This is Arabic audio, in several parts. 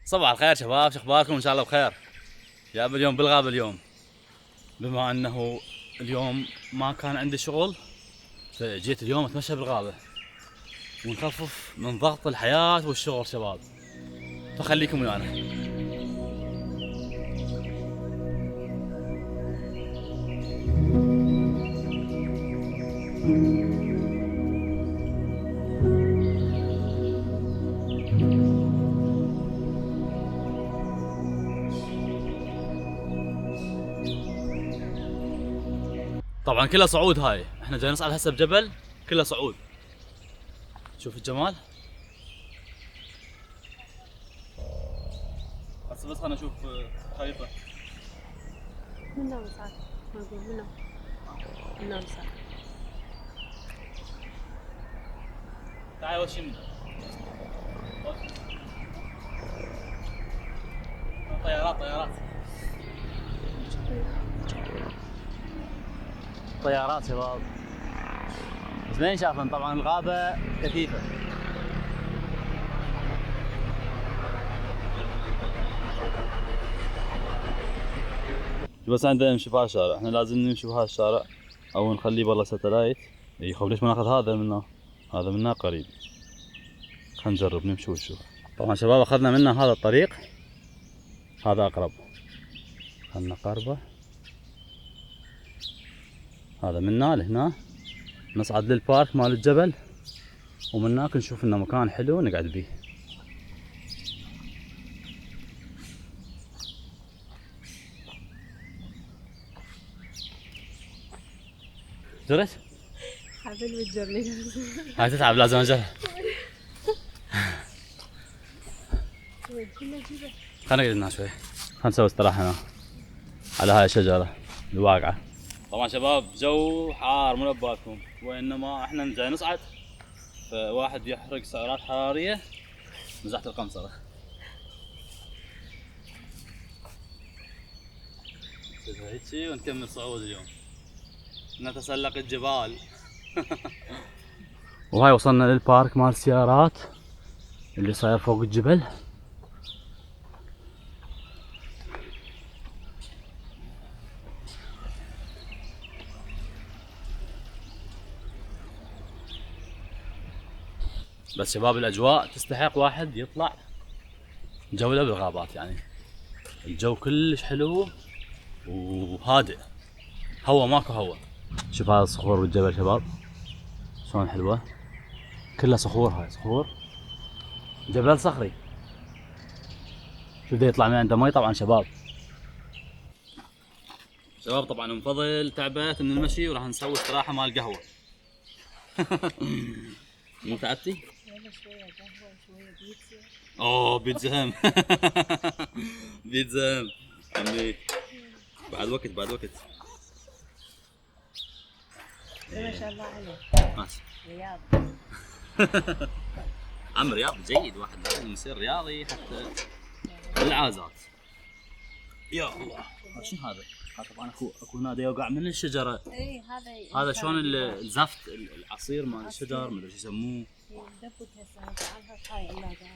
صباح الخير شباب، شو اخباركم؟ ان شاء الله بخير. جاب اليوم بالغابة اليوم، بما انه اليوم ما كان عندي شغل فجيت اليوم اتمشى بالغابة ونخفف من ضغط الحياة والشغل شباب، فخليكم ويانا. طبعا كلها صعود، هاي احنا جاي نصعد هسه بجبل كلها صعود. شوف الجمال. هسه بس خلنا نشوف خريطة. منو مساك؟ نقول منو مساك؟ تعال اول شيء طيارات طيارات شباب، اثنين شافن. طبعا الغابة كثيفة. بس عندنا نمشي بهذا الشارع، احنا لازم نمشي بهذا الشارع او نخليه برا ساتلايت. اي خب ليش ما ناخذ هذا منه؟ هذا منه قريب. خلينا نجرب نمشي ونشوف. طبعا شباب اخذنا منه هذا الطريق، هذا اقرب. خلنا نقربه. هذا منا لهنا نصعد للبارك مال الجبل، ومن هناك نشوف انه مكان حلو نقعد بيه. جريت؟ حبيبي بتجرني. هاي تتعب لازم اجرب. خلينا نقعد هنا شوي، خلينا نسوي استراحة هنا على هاي الشجرة الواقعة. طبعا شباب جو حار مو ببالكم، وانما احنا جاي نصعد فواحد يحرق سعرات حرارية مزحت القنصرة. هيجي ونكمل صعود اليوم، نتسلق الجبال. وهاي وصلنا للبارك مال السيارات اللي صاير فوق الجبل. بس شباب الاجواء تستحق واحد يطلع جولة بالغابات، يعني الجو كلش حلو وهادئ، هوا ماكو هوا. شوف هذا الصخور بالجبل شباب شلون حلوة، كلها صخور. هاي صخور جبل صخري. شوف ده يطلع من عنده مي طبعا شباب. شباب طبعا من فضل تعبت من المشي وراح نسوي استراحة مال قهوة. مو تعبتي؟ شوية قهوة شوية بيتزا. اوه بيتزا هم. بيتزا هم عمي. بعد وقت ما شاء الله عليك. ماشي. رياض. عم رياض جيد، واحد لازم يصير رياضي حتى العازات. يا الله شنو هذا؟ طبعا اكو هنا يوقع من الشجره. اي هذا شلون الزفت العصير مال الشجر ما ادري شو يسموه. دبك هسه تعالها هاي اللاقة.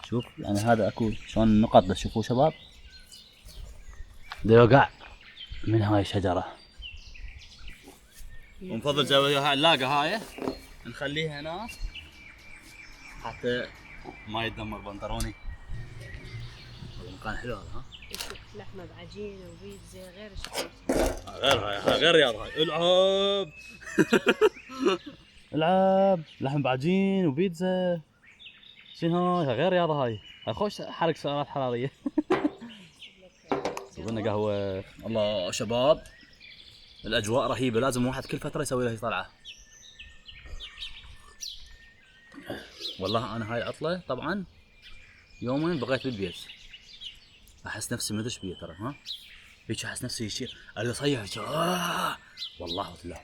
شوف يعني هذا اكو شلون النقط تشوفوه شباب، ده يوقع من هاي الشجره. ومن فضل جاي هاي اللاقه هاي نخليها هنا حتى ما يتدمر بنطروني. المكان حلو هذا. ها لحمة بعجين وبيتزا غير الشغل. غير هاي غير رياض. هاي العب. العب لحم بعجين وبيتزا. شنو هاي غير رياضه. هاي خوش حرق سعرات حراريه. سوينا قهوه. الله شباب الاجواء رهيبه، لازم واحد كل فتره يسوي له طلعه. والله انا هاي العطله طبعا يومين بقيت بالبيت، احس نفسي مدش بيه ترى. ها هيك احس نفسي شيء اريد اصيح هيك. والله وتلا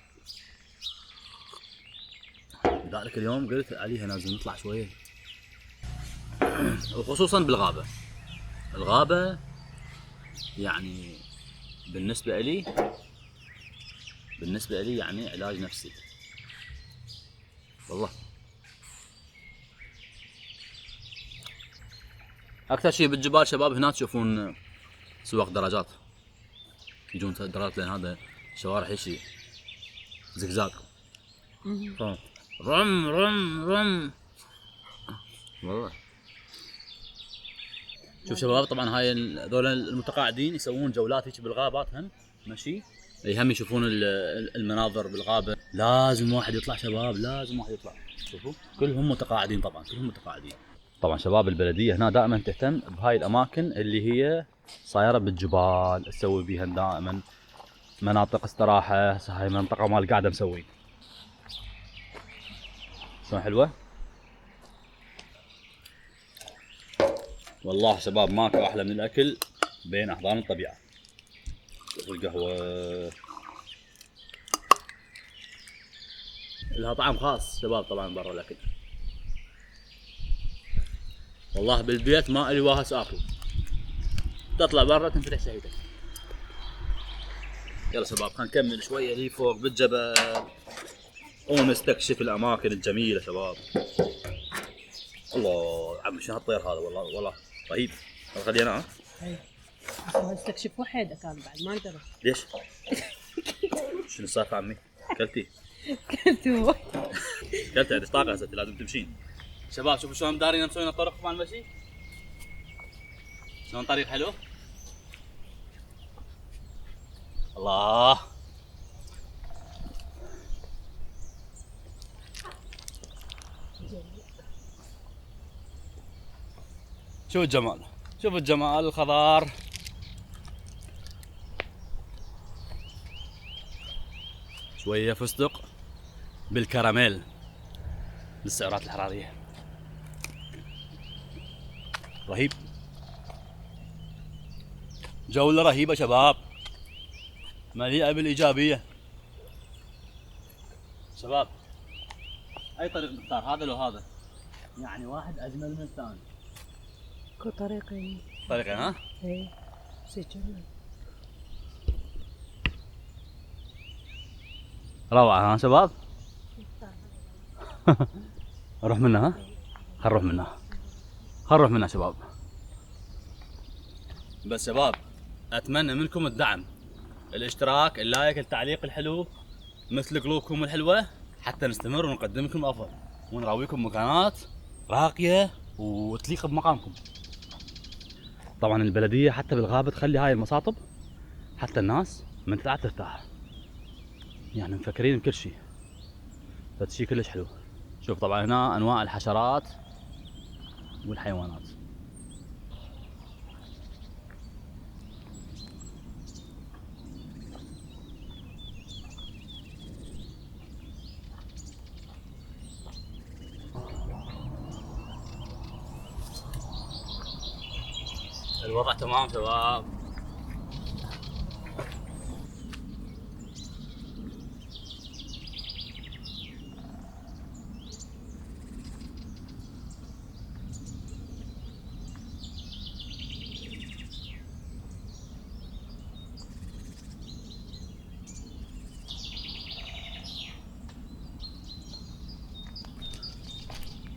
لذلك اليوم قلت عليها لازم نطلع شويه، وخصوصا بالغابه. الغابه يعني بالنسبه لي يعني علاج نفسي والله. اكثر شيء بالجبال شباب هناك تشوفون سواق دراجات يجون دراجات، لان هذا شوارع هيك زقزاق. رم رم رم والله. شوف شباب، طبعا هاي هذول المتقاعدين يسوون جولات هيك بالغابات هم ماشي، هم يشوفون المناظر بالغابه. لازم واحد يطلع شباب، لازم واحد يطلع. شوفوا كلهم متقاعدين، طبعا كلهم متقاعدين. طبعا شباب البلديه هنا دائما تهتم بهاي الاماكن اللي هي صايره بالجبال، تسوي بيها دائما مناطق استراحه. هاي منطقه مال قاعده مسوين شلون حلوه والله شباب. ماكو احلى من الاكل بين احضان الطبيعه. شوفوا القهوه لها طعم خاص شباب، طبعا برا الاكل. والله بالبيت ما الي واهس اكل، تطلع برا تنفتح شهيتك. يلا شباب خلينا نكمل شويه هي فوق بالجبل ونستكشف الاماكن الجميله شباب. الله عمي شنو هالطير هذا، والله والله رهيب. خلينا ها استكشف وحده كان بعد ما قدروا. ليش؟ شنو السالفه عمي؟ كلتي؟ كنتوا كلتي عندك طاقه هسه لازم تمشين. شباب شوفوا شلون دارين مسوين الطرق مال المشي، شلون طريق حلو. الله شوف الجمال، شوف الجمال الخضار. شوية فستق بالكراميل للسعرات الحرارية، رهيب. جولة رهيبة شباب، مليئة بالإيجابية. شباب أي طريق نختار، هذا لو هذا؟ يعني واحد أجمل من الثاني. كو طريقين. طريقين ها؟ ايه سجلنا. روعة ها شباب. نروح منها ها؟ خل نروح منها، خل نروح منها شباب. بس شباب أتمنى منكم الدعم، الاشتراك، اللايك، التعليق الحلو مثل قلوبكم الحلوة، حتى نستمر ونقدم لكم أفضل ونراويكم مكانات راقية وتليق بمقامكم. طبعا البلدية حتى بالغابة تخلي هاي المصاطب حتى الناس من تطلع ترتاح، يعني مفكرين بكل شيء، فشي كلش حلو. شوف طبعا هنا انواع الحشرات والحيوانات. الوضع تمام شباب.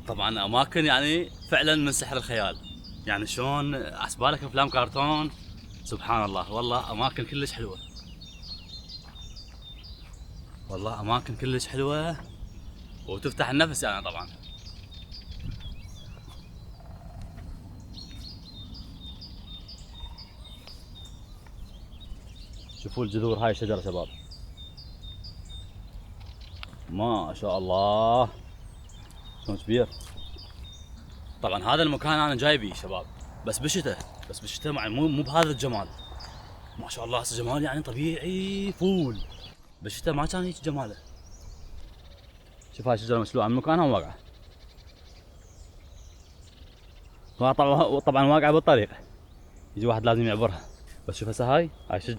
طبعا اماكن يعني فعلا من سحر الخيال، يعني شلون احسبالك افلام كرتون. سبحان الله والله اماكن كلش حلوه، والله اماكن كلش حلوه وتفتح النفس يعني. طبعا شوفوا الجذور هاي الشجره شباب، ما شاء الله شلون كبير. طبعا هذا المكان انا جايبه شباب بس بالشتاء، بس بالشتاء مع مو بهذا الجمال. ما شاء الله هسه جمال يعني طبيعي فول، بالشتاء ما كان هيك جماله. شوف هاي الشجره مسلوعه من مكانها وواقعه، طبعا واقعه بالطريق، يجي واحد لازم يعبرها. بس شوف هسه هاي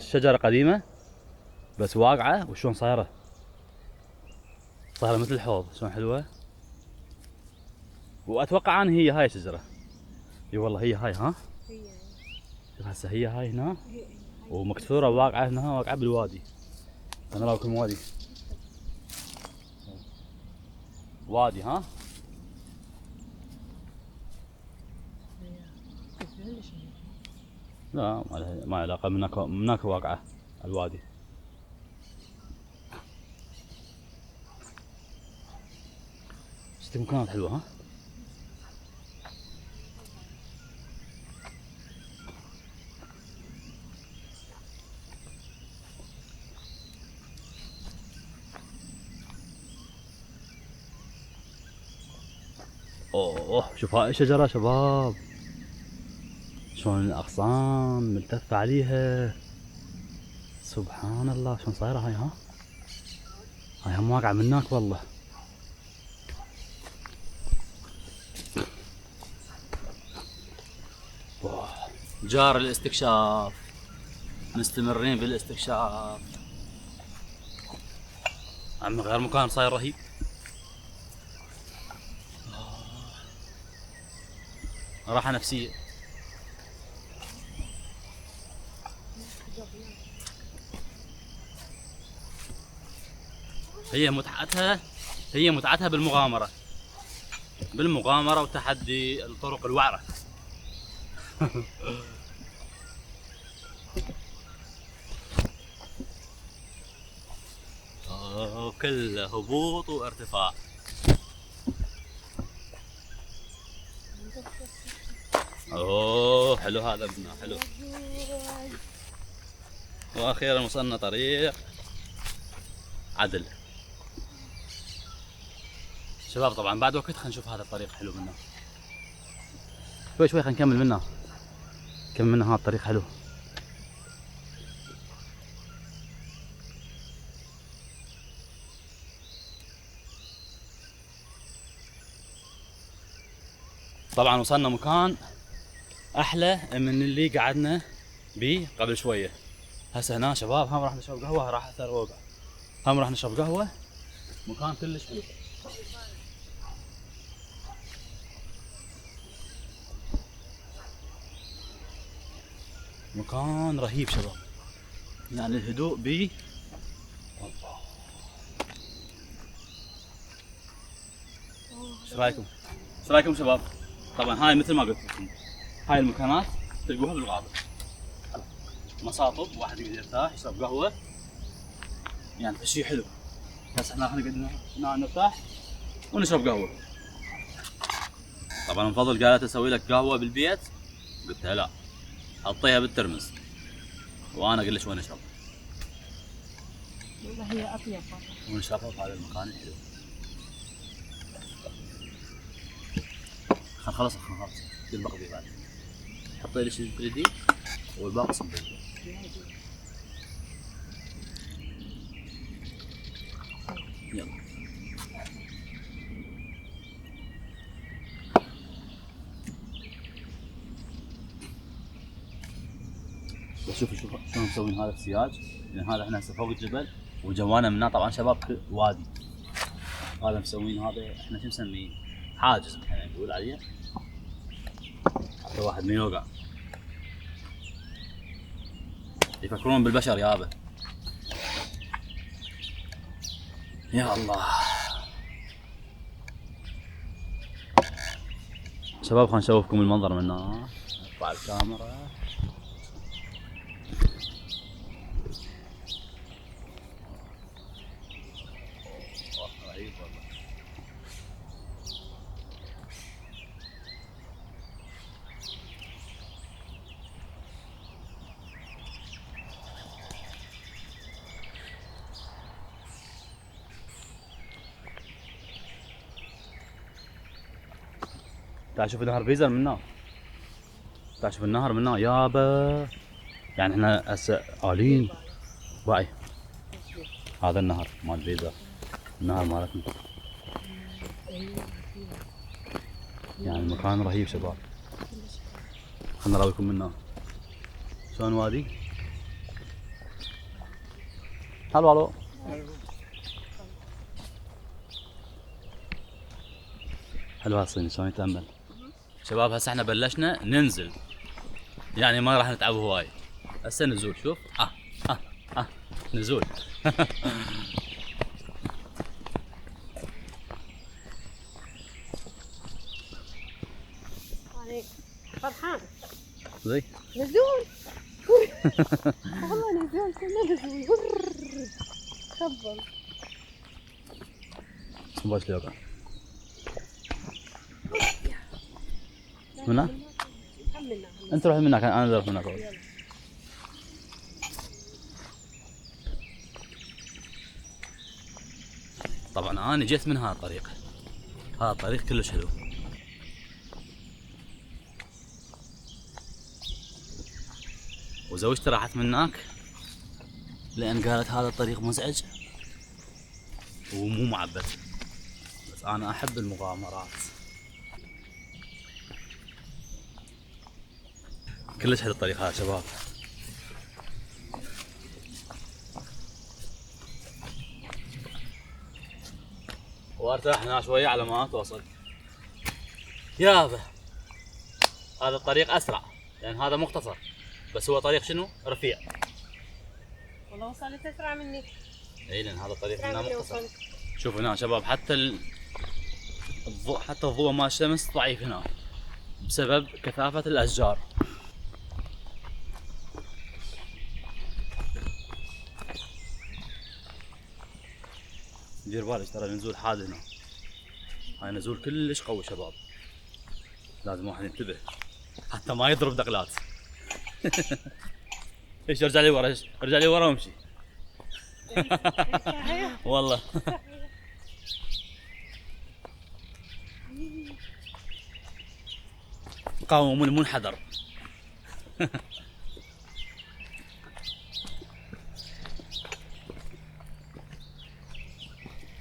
شجره قديمه بس واقعه، وشلون صايره مثل الحوض، شلون حلوه. واتوقع ان هي هاي الشجره، اي والله هي هاي ها. شوف هسه هي هاي هنا ومكسوره واقعه هنا، واقعه بالوادي. انا راكم وادي وادي ها. لا ما علاقة، من هناك واقعة الوادي. شفتي مكانات حلوة ها؟ اوه شوف هاي الشجرة شباب، شلون الاغصان ملتفة عليها، سبحان الله شلون صايرة هاي ها؟ هاي هم واقعة من هناك والله. جار الاستكشاف، مستمرين بالاستكشاف. عم غير مكان صاير رهيب. راحة نفسية. هي متعتها بالمغامرة وتحدي الطرق الوعرة. كله هبوط وارتفاع. اوه حلو هذا البناء حلو. واخيرا وصلنا طريق عدل. شباب طبعا بعد وقت خلينا نشوف هذا الطريق حلو منه. شوي خلينا نكمل منه. هذا الطريق حلو. طبعا وصلنا مكان احلى من اللي قعدنا بيه قبل شويه. هسه هنا شباب هم راح نشرب قهوه، راح اثر وقع. هم راح نشرب قهوه، مكان كلش حلو. مكان رهيب شباب، يعني الهدوء بيه الله. ايش رايكم شباب؟ طبعا هاي مثل ما قلت لكم هاي المكانات تلقوها بالغابه، مصاطب واحد يقدر يرتاح يشرب قهوه، يعني شيء حلو. بس احنا نقعد هنا نرتاح ونشرب قهوه. طبعا من فضل قالت اسوي لك قهوه بالبيت، قلت لها لا حطيها بالترمس وانا اقول لك وين اشرب. والله هي اطيب ونشربها في هذا المكان الحلو. خلاص الباقي بعد حطي لي شيء تريدي والباقي صب. يلا بس شوفوا شلون مسوين هذا السياج، لان هذا احنا هسه فوق الجبل وجوانا منه طبعا شباب وادي. هذا مسوين هذا احنا شو نسميه؟ حاجز احنا نقول عليه، حتى واحد ما يوقع. يفكرون بالبشر يابا. يا الله شباب خلينا نشوفكم المنظر من هنا. ارفع الكاميرا. رهيب والله. تعال شوف نهر بيزر من هنا. تعال شوف النهر من هنا يابا. يعني احنا هسه آلين باي. هذا النهر مال بيزر، النهر مالتنا. يعني المكان رهيب شباب. خلنا نراويكم منه شلون وادي. هلو حلو هالصيني شلون يتأمل. شباب هسه احنا بلشنا ننزل، يعني ما راح نتعب هواي. هسه نزول شوف نزول. فرحان زي نزول. والله نزول كله نزول. تفضل. باش ليوكا هنا حملنا. انت روح من هناك انا اروح من هناك. يلا. طبعا انا جيت من هذا الطريق، هذا الطريق كلش حلو. وزوجتي راحت من هناك لان قالت هذا الطريق مزعج ومو معبد، بس انا احب المغامرات. كلش حلو الطريق هذا شباب. وارتاح هنا شويه على ما توصل. يابا هذا الطريق اسرع لان هذا مختصر، بس هو طريق شنو؟ رفيع. والله وصلت اسرع مني. اي لان هذا الطريق اسرع هنا مني مختصر. وصلت. شوف هنا شباب حتى الضوء، حتى الضوء مال الشمس ضعيف هنا بسبب كثافة الأشجار. دير بالك ترى النزول حاد هنا، هاي نزول كلش قوي شباب، لازم واحد ينتبه حتى ما يضرب دقلات. ايش ارجع لي ورا، ارجع لي ورا وامشي. والله. قاوموا المنحدر.